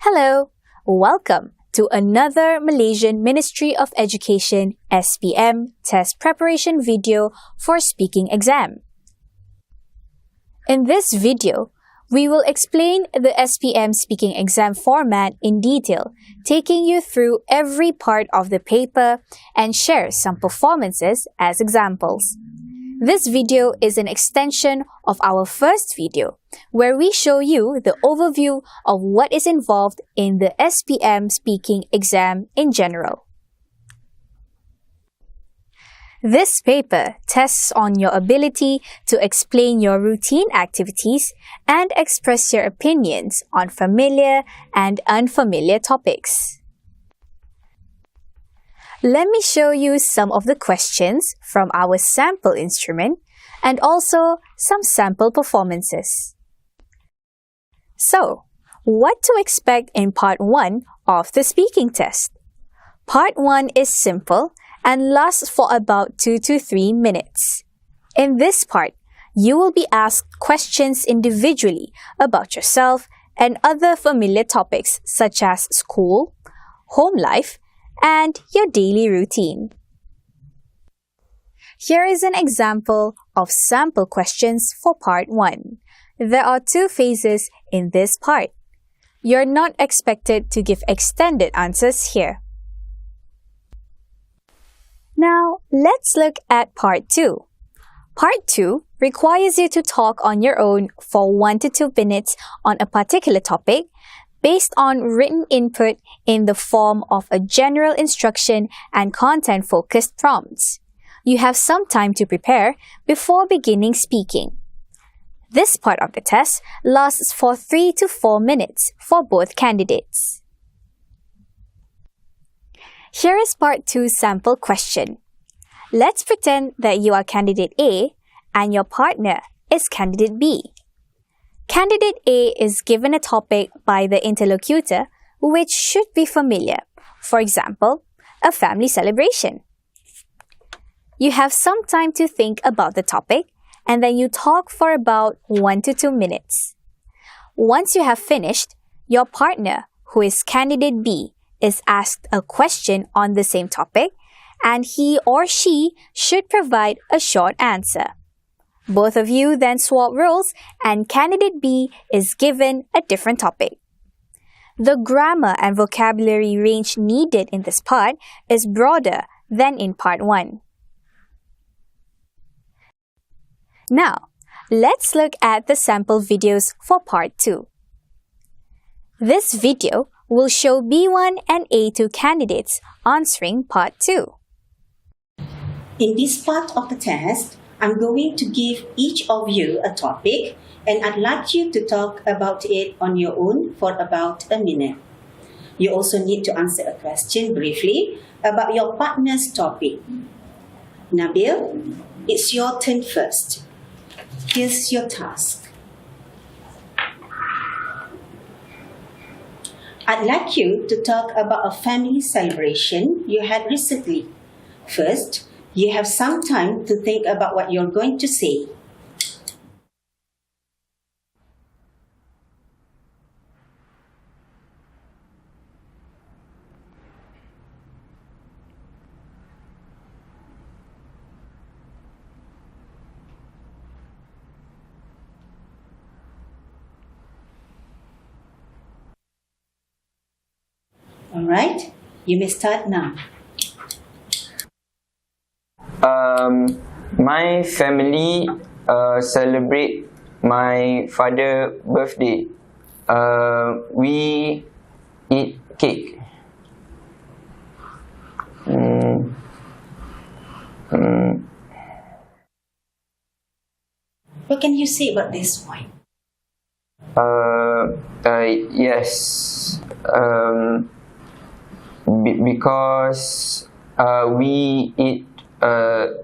Hello, welcome to another Malaysian Ministry of Education SPM test preparation video for speaking exam. In this video, we will explain the SPM speaking exam format in detail, taking you through every part of the paper and share some performances as examples. This video is an extension of our first video, where we show you the overview of what is involved in the SPM speaking exam in general. This paper tests on your ability to explain your routine activities and express your opinions on familiar and unfamiliar topics. Let me show you some of the questions from our sample instrument and also some sample performances. So, what to expect in part 1 of the speaking test? Part 1 is simple and lasts for about 2 to 3 minutes. In this part, you will be asked questions individually about yourself and other familiar topics such as school, home life, and your daily routine. Here is an example of sample questions for part 1. There are 2 phases in this part. You're not expected to give extended answers here. Now, let's look at part 2. Part 2 requires you to talk on your own for 1 to 2 minutes on a particular topic based on written input in the form of a general instruction and content-focused prompts. You have some time to prepare before beginning speaking. This part of the test lasts for 3 to 4 minutes for both candidates. Here is part 2 sample question. Let's pretend that you are candidate A and your partner is candidate B. Candidate A is given a topic by the interlocutor which should be familiar. For example, a family celebration. You have some time to think about the topic and then you talk for about 1 to 2 minutes. Once you have finished, your partner, who is candidate B, is asked a question on the same topic and he or she should provide a short answer. Both of you then swap roles and candidate B is given a different topic. The grammar and vocabulary range needed in this part is broader than in part 1. Now, let's look at the sample videos for part 2. This video will show B1 and A2 candidates answering part 2. In this part of the test, I'm going to give each of you a topic and I'd like you to talk about it on your own for about a minute. You also need to answer a question briefly about your partner's topic. Nabil, it's your turn first. Here's your task. I'd like you to talk about a family celebration you had recently. First, you have some time to think about what you're going to say. All right, you may start now. My family celebrate my father's birthday. We eat cake. What can you say about this point? Yes. Because we eat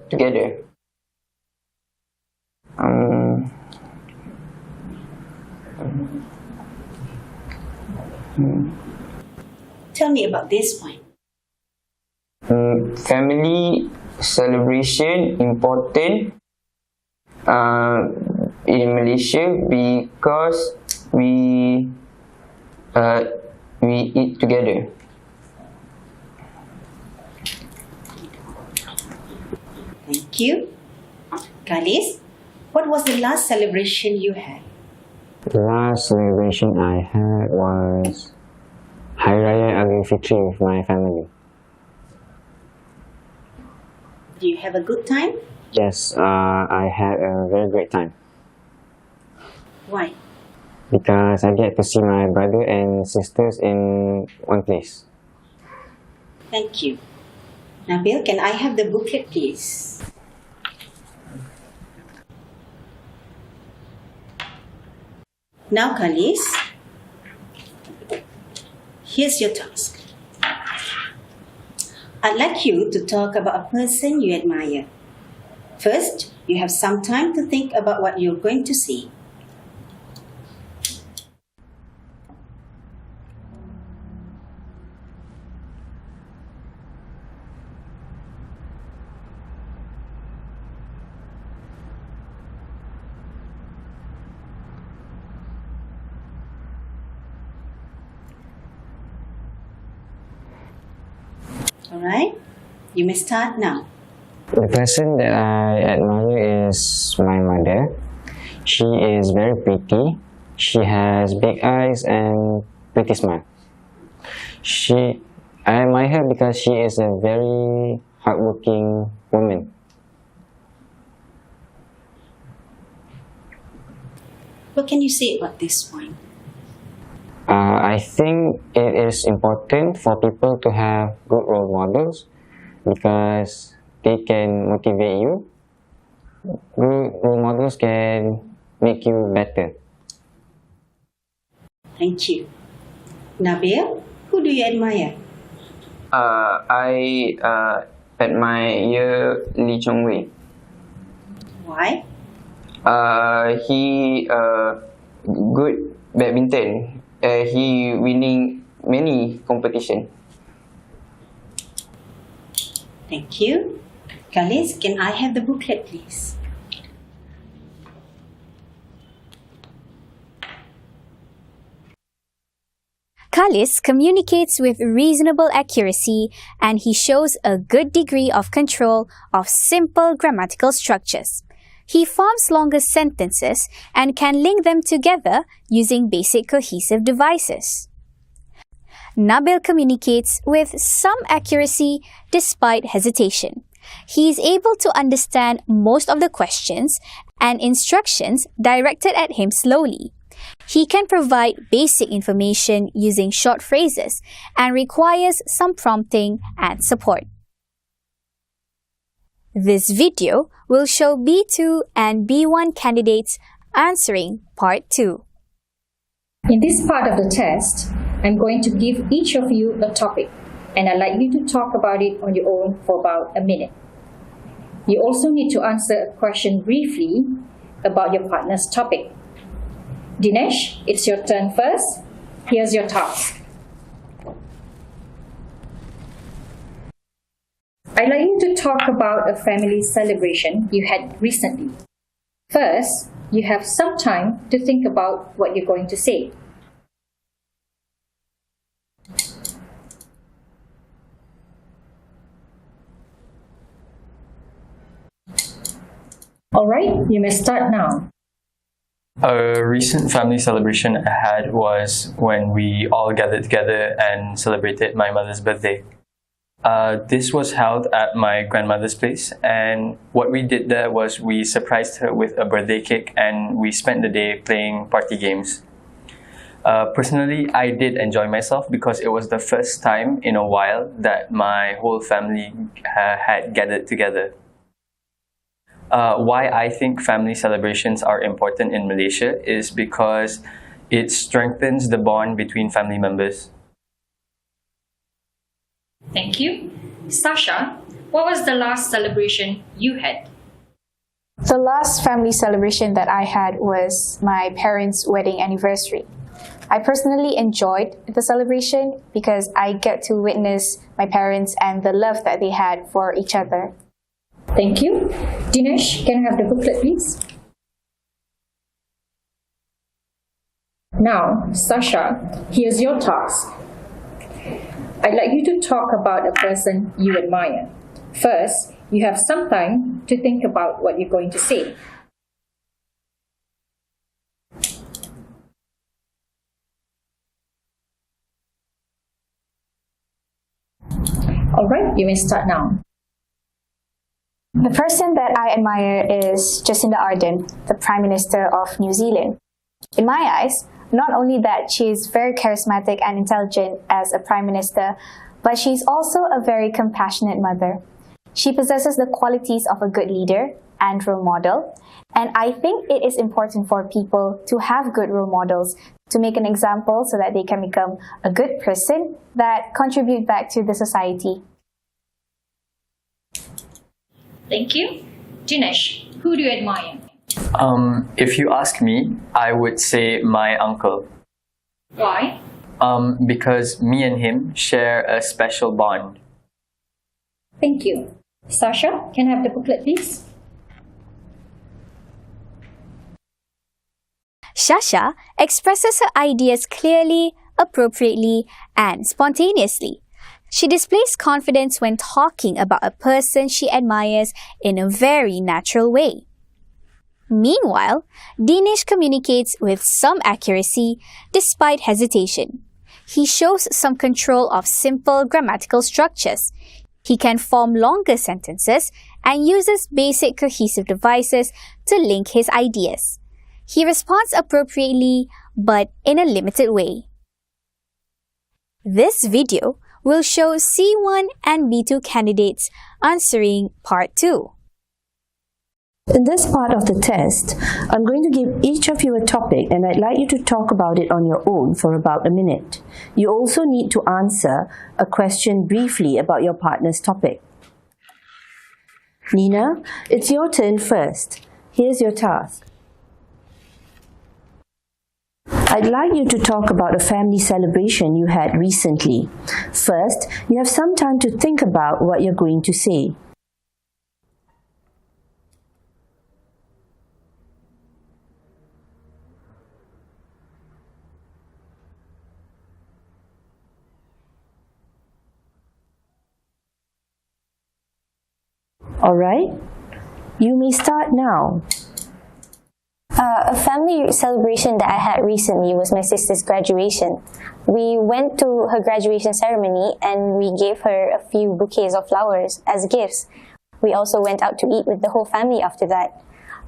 together. Tell me about this point. Family celebration important in Malaysia because we we eat together. Thank you. Khalis, what was the last celebration you had? The last celebration I had was Hari Raya Idul Fitri with my family. Do you have a good time? Yes, I had a very great time Why? because I get to see my brother and sisters in one place. Thank you. Nabil, can I have the booklet, please? Now, Khalis, here's your task. I'd like you to talk about a person you admire. First, you have some time to think about what you're going to say. Alright? You may start now. The person that I admire is my mother. She is very pretty. She has big eyes and pretty smile. I admire her because she is a very hardworking woman. What can you say about this point? I think it is important for people to have good role models because they can motivate you. Good role models can make you better. Thank you. Nabil, who do you admire? I admire Lee Chong Wei. Why? He good badminton. He winning many competition. Thank you. Khalis, can I have the booklet, please? Khalis communicates with reasonable accuracy and he shows a good degree of control of simple grammatical structures. He forms longer sentences and can link them together using basic cohesive devices. Nabil communicates with some accuracy despite hesitation. He is able to understand most of the questions and instructions directed at him slowly. He can provide basic information using short phrases and requires some prompting and support. This video will show B2 and B1 candidates answering Part 2. In this part of the test, I'm going to give each of you a topic and I'd like you to talk about it on your own for about a minute. You also need to answer a question briefly about your partner's topic. Dinesh, it's your turn first. Here's your task. I'd like you to talk about a family celebration you had recently. First, you have some time to think about what you're going to say. Alright, you may start now. A recent family celebration I had was when we all gathered together and celebrated my mother's birthday. This was held at my grandmother's place, and what we did there was we surprised her with a birthday cake and we spent the day playing party games. Personally, I did enjoy myself because it was the first time in a while that my whole family had gathered together. Why I think family celebrations are important in Malaysia is because it strengthens the bond between family members. Thank you. Sasha, what was the last celebration you had? The last family celebration that I had was my parents' wedding anniversary. I personally enjoyed the celebration because I get to witness my parents and the love that they had for each other. Thank you. Dinesh, can I have the booklet, please? Now, Sasha, here's your task. I'd like you to talk about a person you admire. First, you have some time to think about what you're going to say. Alright, you may start now. The person that I admire is Jacinda Ardern, the Prime Minister of New Zealand. In my eyes, not only that she is very charismatic and intelligent as a Prime Minister, but she's also a very compassionate mother. She possesses the qualities of a good leader and role model, and I think it is important for people to have good role models to make an example so that they can become a good person that contribute back to the society. Thank you. Dinesh, who do you admire? If you ask me, I would say my uncle. Why? Because me and him share a special bond. Thank you. Sasha, can I have the booklet, please? Shasha expresses her ideas clearly, appropriately, and spontaneously. She displays confidence when talking about a person she admires in a very natural way. Meanwhile, Dinesh communicates with some accuracy despite hesitation. He shows some control of simple grammatical structures. He can form longer sentences and uses basic cohesive devices to link his ideas. He responds appropriately, but in a limited way. This video will show C1 and B2 candidates answering Part 2. In this part of the test, I'm going to give each of you a topic and I'd like you to talk about it on your own for about a minute. You also need to answer a question briefly about your partner's topic. Nina, it's your turn first. Here's your task. I'd like you to talk about a family celebration you had recently. First, you have some time to think about what you're going to say. All right, you may start now. A family celebration that I had recently was my sister's graduation. We went to her graduation ceremony and we gave her a few bouquets of flowers as gifts. We also went out to eat with the whole family after that.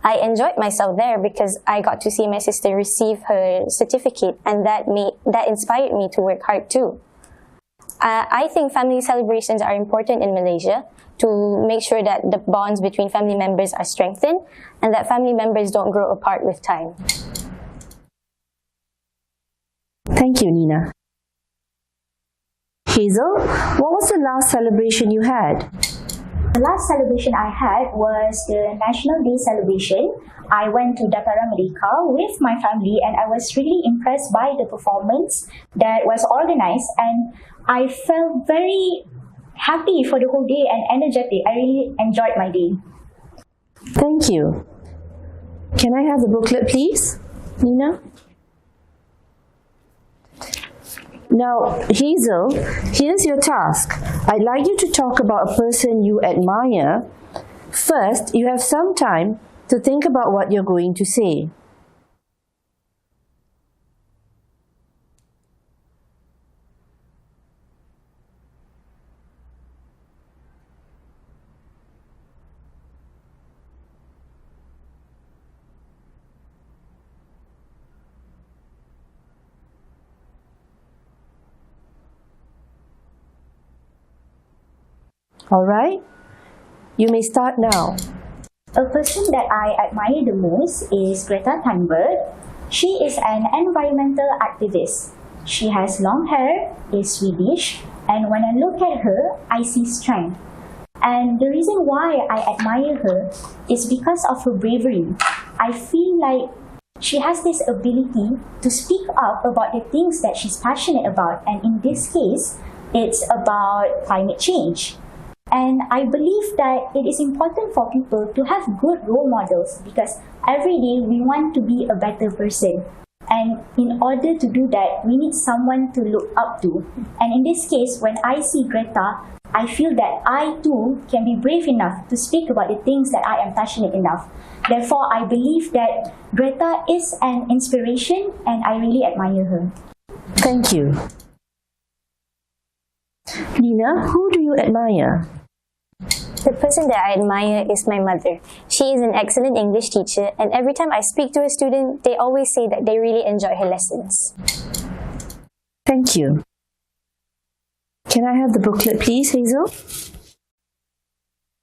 I enjoyed myself there because I got to see my sister receive her certificate, and that inspired me to work hard too. I think family celebrations are important in Malaysia to make sure that the bonds between family members are strengthened and that family members don't grow apart with time. Thank you, Nina. Hazel, what was the last celebration you had? The last celebration I had was the National Day celebration. I went to Dataran Merdeka with my family and I was really impressed by the performance that was organized, and I felt very happy for the whole day and energetic. I really enjoyed my day. Thank you. Can I have the booklet, please, Nina? Now, Hazel, here's your task. I'd like you to talk about a person you admire. First, you have some time to think about what you're going to say. All right, you may start now. A person that I admire the most is Greta Thunberg. She is an environmental activist. She has long hair, is Swedish, and when I look at her, I see strength. And the reason why I admire her is because of her bravery. I feel like she has this ability to speak up about the things that she's passionate about, and in this case, it's about climate change. And I believe that it is important for people to have good role models because every day we want to be a better person. And in order to do that, we need someone to look up to. And in this case, when I see Greta, I feel that I too can be brave enough to speak about the things that I am passionate enough. Therefore, I believe that Greta is an inspiration and I really admire her. Thank you. Nina, who do you admire? The person that I admire is my mother. She is an excellent English teacher, and every time I speak to a student, they always say that they really enjoy her lessons. Thank you. Can I have the booklet, please, Hazel?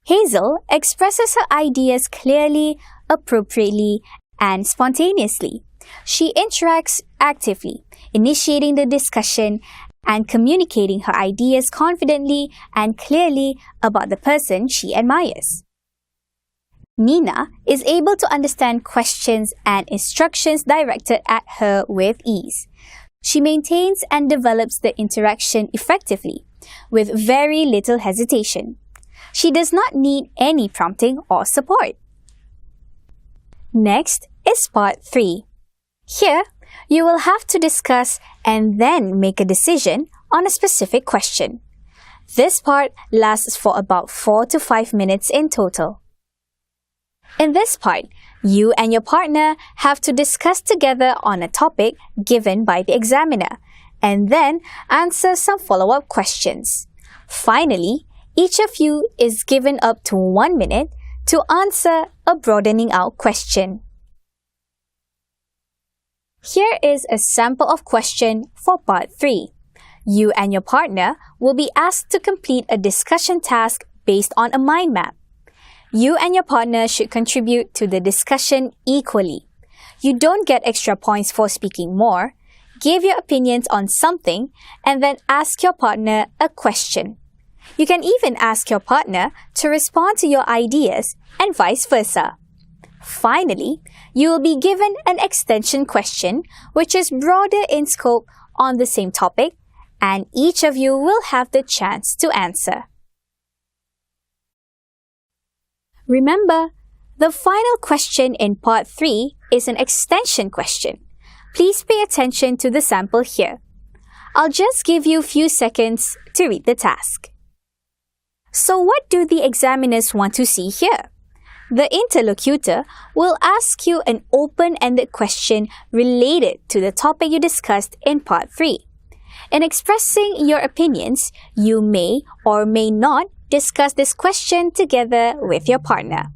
Hazel expresses her ideas clearly, appropriately, and spontaneously. She interacts actively, initiating the discussion and communicating her ideas confidently and clearly about the person she admires. Nina is able to understand questions and instructions directed at her with ease. She maintains and develops the interaction effectively, with very little hesitation. She does not need any prompting or support. Next is part 3. Here, you will have to discuss and then make a decision on a specific question. This part lasts for about 4 to 5 minutes in total. In this part, you and your partner have to discuss together on a topic given by the examiner and then answer some follow-up questions. Finally, each of you is given up to 1 minute to answer a broadening out question. Here is a sample of question for part 3. You and your partner will be asked to complete a discussion task based on a mind map. You and your partner should contribute to the discussion equally. You don't get extra points for speaking more. Give your opinions on something and then ask your partner a question. You can even ask your partner to respond to your ideas and vice versa. Finally, you will be given an extension question which is broader in scope on the same topic, and each of you will have the chance to answer. Remember, the final question in part 3 is an extension question. Please pay attention to the sample here. I'll just give you a few seconds to read the task. So what do the examiners want to see here? The interlocutor will ask you an open-ended question related to the topic you discussed in part 3. In expressing your opinions, you may or may not discuss this question together with your partner.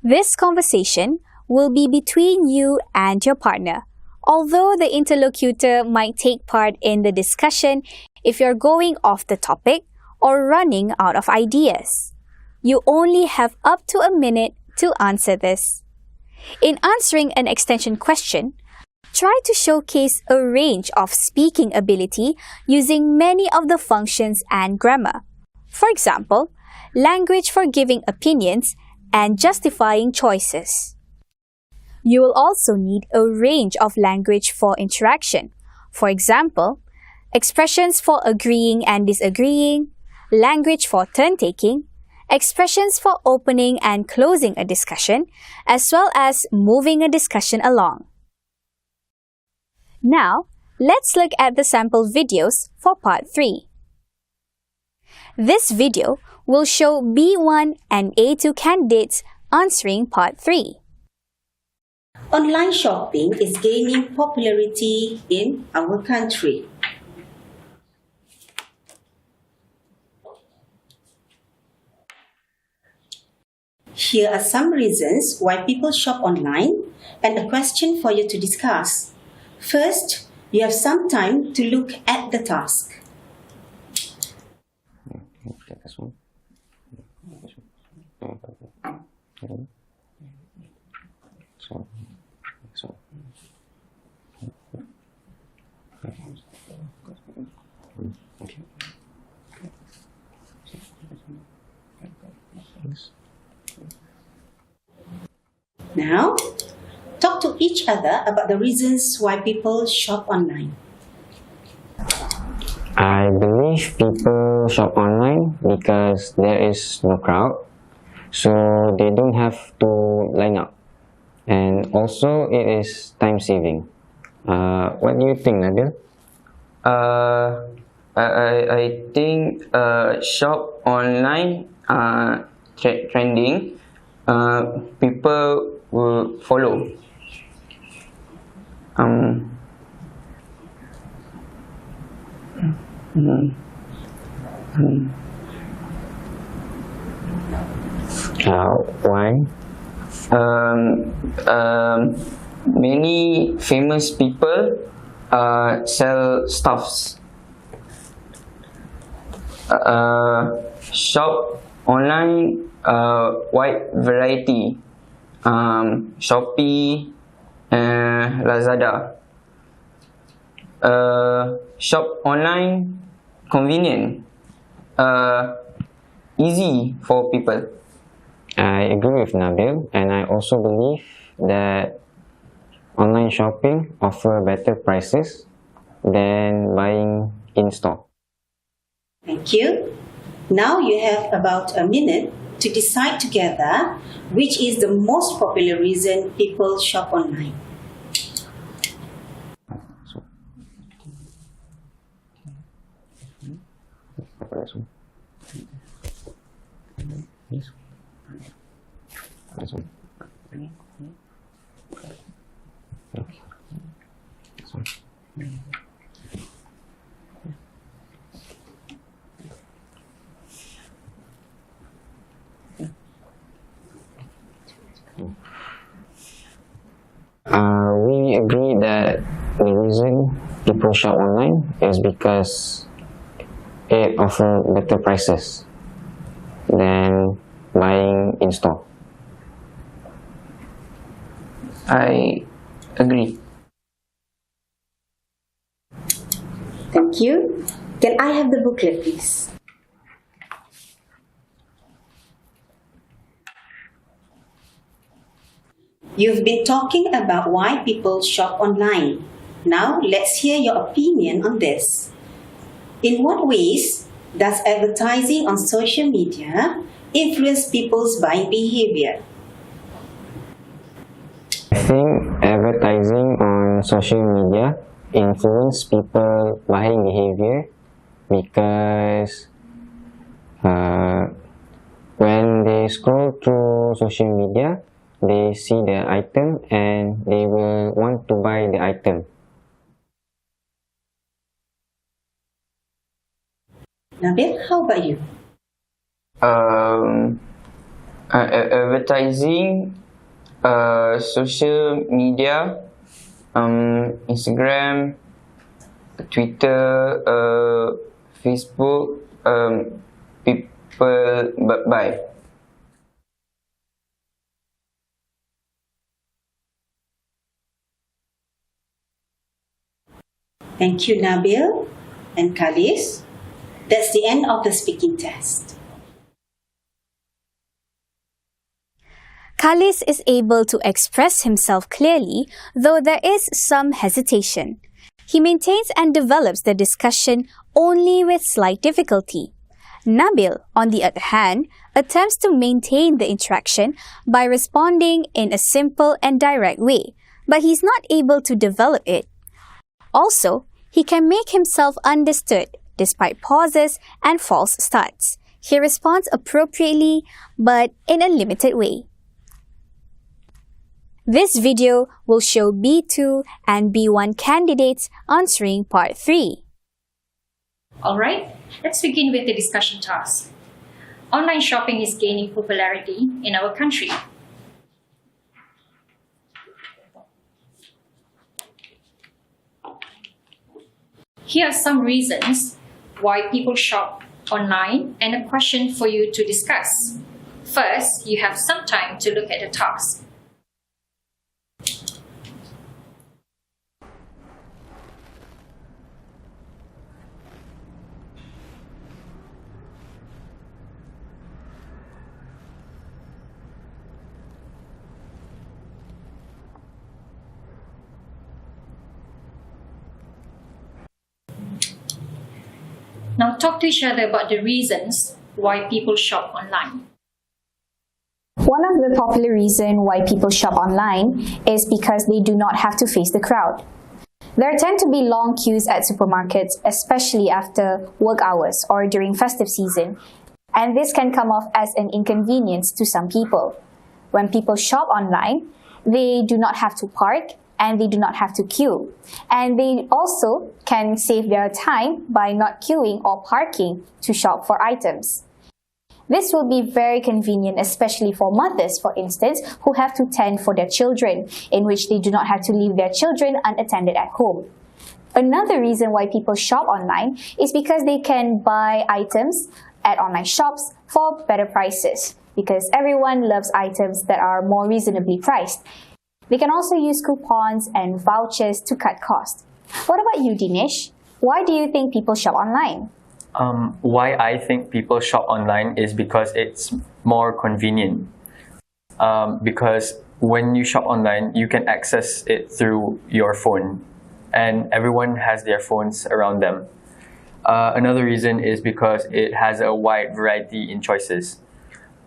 This conversation will be between you and your partner, although the interlocutor might take part in the discussion if you're going off the topic or running out of ideas. You only have up to a minute to answer this. In answering an extension question, try to showcase a range of speaking ability using many of the functions and grammar. For example, language for giving opinions and justifying choices. You will also need a range of language for interaction. For example, expressions for agreeing and disagreeing, language for turn-taking, expressions for opening and closing a discussion, as well as moving a discussion along. Now, let's look at the sample videos for part 3. This video will show B1 and A2 candidates answering part 3. Online shopping is gaining popularity in our country. Here are some reasons why people shop online and a question for you to discuss. First, you have some time to look at the task. Now, talk to each other about the reasons why people shop online. I believe people shop online because there is no crowd, so they don't have to line up. and also it is time saving. What do you think, Nabil? I think shop online trending. People will follow. Why? Many famous people sell stuffs. Shop online, wide variety. Shopee, Lazada. Shop online, convenient. Easy for people. I agree with Nabil, and I also believe that online shopping offer better prices than buying in store. Thank you. Now you have about a minute to decide together which is the most popular reason people shop online. We agree that the reason people shop online is because it offers better prices than buying in store. I agree. Thank you. Can I have the booklet, please? You've been talking about why people shop online. Now let's hear your opinion on this. In what ways does advertising on social media influence people's buying behavior? I think advertising on social media influence people buying behavior because when they scroll through social media, they see the item and they will want to buy the item. Nabil, how about you? Advertising, social media, Instagram, Twitter, Facebook, people buy. Thank you, Nabil and Khalis. That's the end of the speaking test. Khalis is able to express himself clearly, though there is some hesitation. He maintains and develops the discussion only with slight difficulty. Nabil, on the other hand, attempts to maintain the interaction by responding in a simple and direct way, but he's not able to develop it. Also, he can make himself understood despite pauses and false starts. He responds appropriately, but in a limited way. This video will show B2 and B1 candidates answering part 3. Alright, let's begin with the discussion task. Online shopping is gaining popularity in our country. Here are some reasons why people shop online and a question for you to discuss. First, you have some time to look at the task. Now talk to each other about the reasons why people shop online. One of the popular reasons why people shop online is because they do not have to face the crowd. There tend to be long queues at supermarkets, especially after work hours or during festive season, and this can come off as an inconvenience to some people. When people shop online, they do not have to park and they do not have to queue. And they also can save their time by not queuing or parking to shop for items. This will be very convenient, especially for mothers, for instance, who have to tend for their children, in which they do not have to leave their children unattended at home. Another reason why people shop online is because they can buy items at online shops for better prices, because everyone loves items that are more reasonably priced. They can also use coupons and vouchers to cut costs. What about you, Dinesh? Why do you think people shop online? Why I think people shop online is because it's more convenient. Because when you shop online, you can access it through your phone, and everyone has their phones around them. Another reason is because it has a wide variety in choices.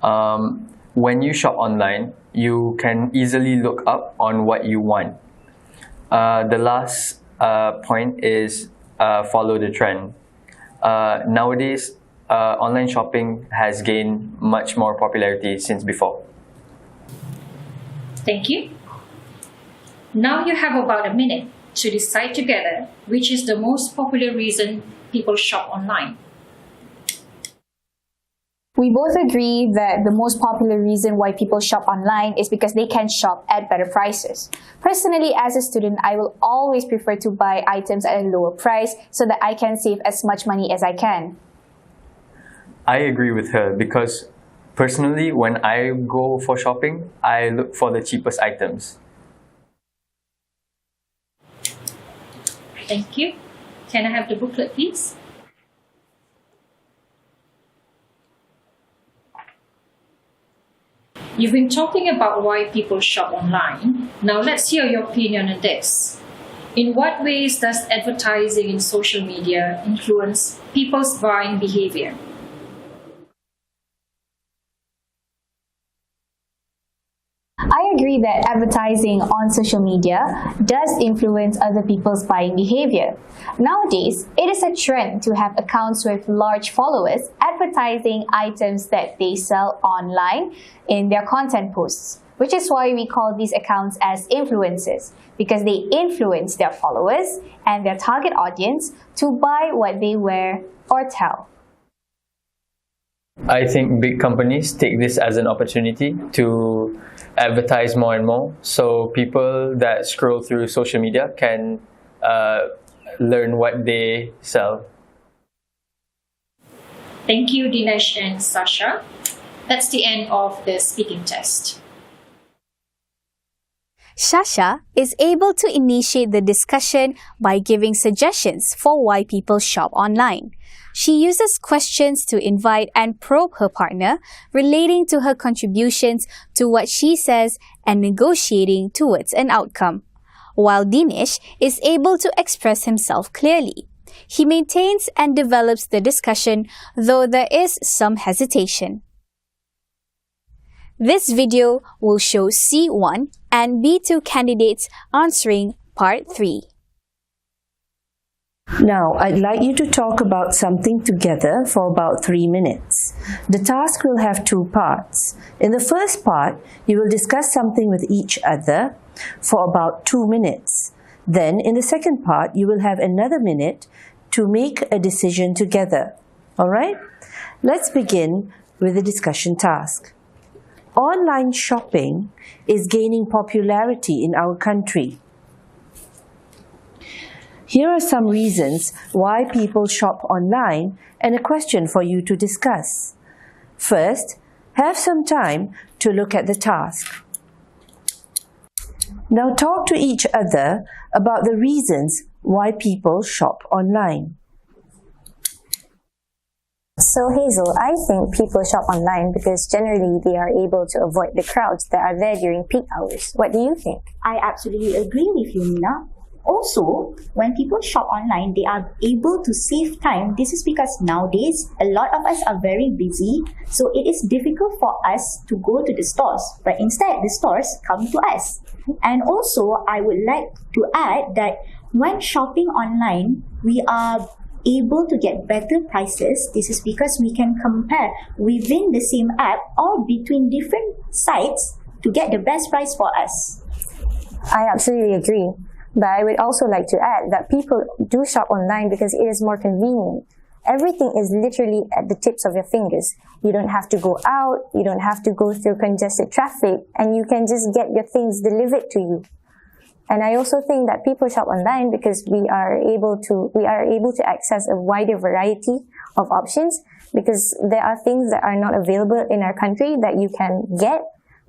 When you shop online, you can easily look up on what you want. The last point is follow the trend. Nowadays, online shopping has gained much more popularity since before. Thank you. Now you have about a minute to decide together which is the most popular reason people shop online. We both agree that the most popular reason why people shop online is because they can shop at better prices. Personally, as a student, I will always prefer to buy items at a lower price so that I can save as much money as I can. I agree with her because personally, when I go for shopping, I look for the cheapest items. Thank you. Can I have the booklet, please? You've been talking about why people shop online. Now let's hear your opinion on this. In what ways does advertising in social media influence people's buying behavior? I agree that advertising on social media does influence other people's buying behavior. Nowadays, it is a trend to have accounts with large followers advertising items that they sell online in their content posts, which is why we call these accounts as influencers, because they influence their followers and their target audience to buy what they wear or tell. I think big companies take this as an opportunity to advertise more and more, so people that scroll through social media can learn what they sell. Thank you, Dinesh and Sasha. That's the end of the speaking test. Sasha is able to initiate the discussion by giving suggestions for why people shop online. She uses questions to invite and probe her partner relating to her contributions to what she says and negotiating towards an outcome. While Dinesh is able to express himself clearly. He maintains and develops the discussion, though there is some hesitation. This video will show C1 and B2 candidates answering Part 3. Now, I'd like you to talk about something together for about 3 minutes. The task will have 2 parts. In the first part, you will discuss something with each other for about 2 minutes. Then, in the second part, you will have another minute to make a decision together. Alright? Let's begin with the discussion task. Online shopping is gaining popularity in our country. Here are some reasons why people shop online and a question for you to discuss. First, have some time to look at the task. Now talk to each other about the reasons why people shop online. So Hazel, I think people shop online because generally they are able to avoid the crowds that are there during peak hours. What do you think? I absolutely agree with you, Nina. Also, when people shop online, they are able to save time. This is because nowadays, a lot of us are very busy, so it is difficult for us to go to the stores, but instead, the stores come to us. And also, I would like to add that when shopping online, we are able to get better prices. This is because we can compare within the same app or between different sites to get the best price for us. I absolutely agree. But I would also like to add that people do shop online because it is more convenient. Everything is literally at the tips of your fingers. You don't have to go out, you don't have to go through congested traffic, and you can just get your things delivered to you. And I also think that people shop online because we are able to access a wider variety of options, because there are things that are not available in our country that you can get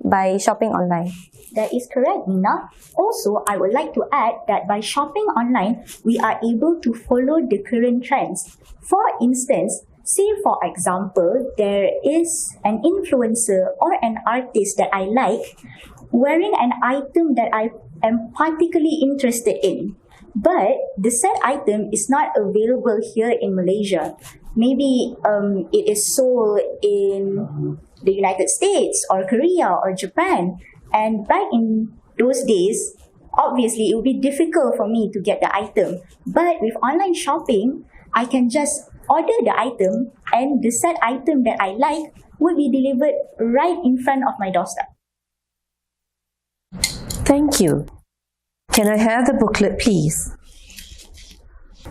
by shopping online. That is correct, Nina. Also, I would like to add that by shopping online, we are able to follow the current trends. For instance, say for example, there is an influencer or an artist that I like wearing an item that I am particularly interested in, but the said item is not available here in Malaysia. Maybe it is sold in the United States or Korea or Japan. And back in those days, obviously it would be difficult for me to get the item. But with online shopping, I can just order the item and the said item that I like would be delivered right in front of my doorstep. Thank you. Can I have the booklet, please?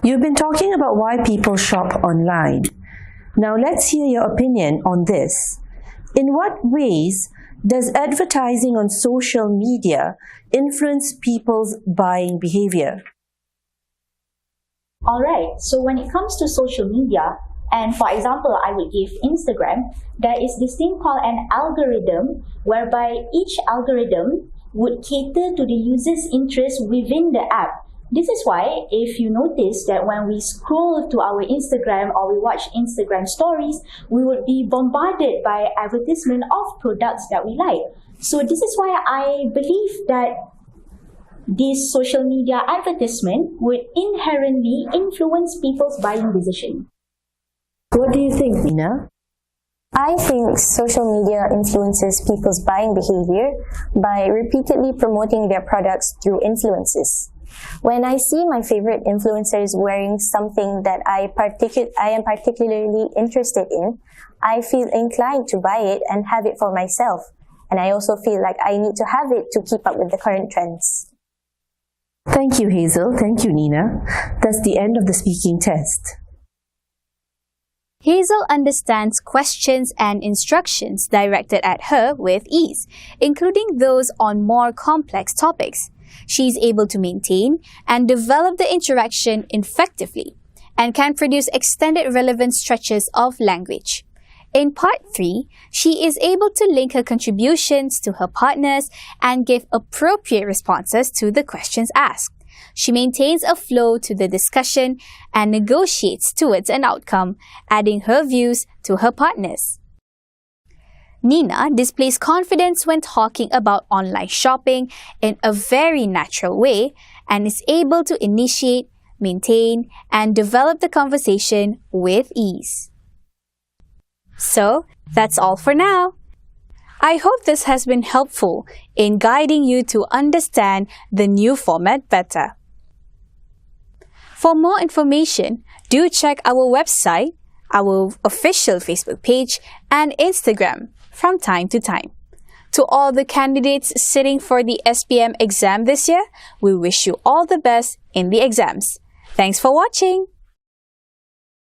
You've been talking about why people shop online. Now let's hear your opinion on this. In what ways does advertising on social media influence people's buying behavior? Alright, so when it comes to social media, and for example, I would give Instagram, there is this thing called an algorithm, whereby each algorithm would cater to the user's interest within the app. This is why, if you notice that when we scroll to our Instagram or we watch Instagram stories, we would be bombarded by advertisement of products that we like. So this is why I believe that this social media advertisement would inherently influence people's buying decision. What do you think, Nina? I think social media influences people's buying behavior by repeatedly promoting their products through influencers. When I see my favorite influencers wearing something that I am particularly interested in, I feel inclined to buy it and have it for myself. And I also feel like I need to have it to keep up with the current trends. Thank you, Hazel. Thank you, Nina. That's the end of the speaking test. Hazel understands questions and instructions directed at her with ease, including those on more complex topics. She's able to maintain and develop the interaction effectively and can produce extended relevant stretches of language. In Part 3, she is able to link her contributions to her partners and give appropriate responses to the questions asked. She maintains a flow to the discussion and negotiates towards an outcome, adding her views to her partners. Nina displays confidence when talking about online shopping in a very natural way and is able to initiate, maintain, and develop the conversation with ease. So, that's all for now. I hope this has been helpful in guiding you to understand the new format better. For more information, do check our website, our official Facebook page, and Instagram from time to time. To all the candidates sitting for the SPM exam this year, we wish you all the best in the exams. Thanks for watching!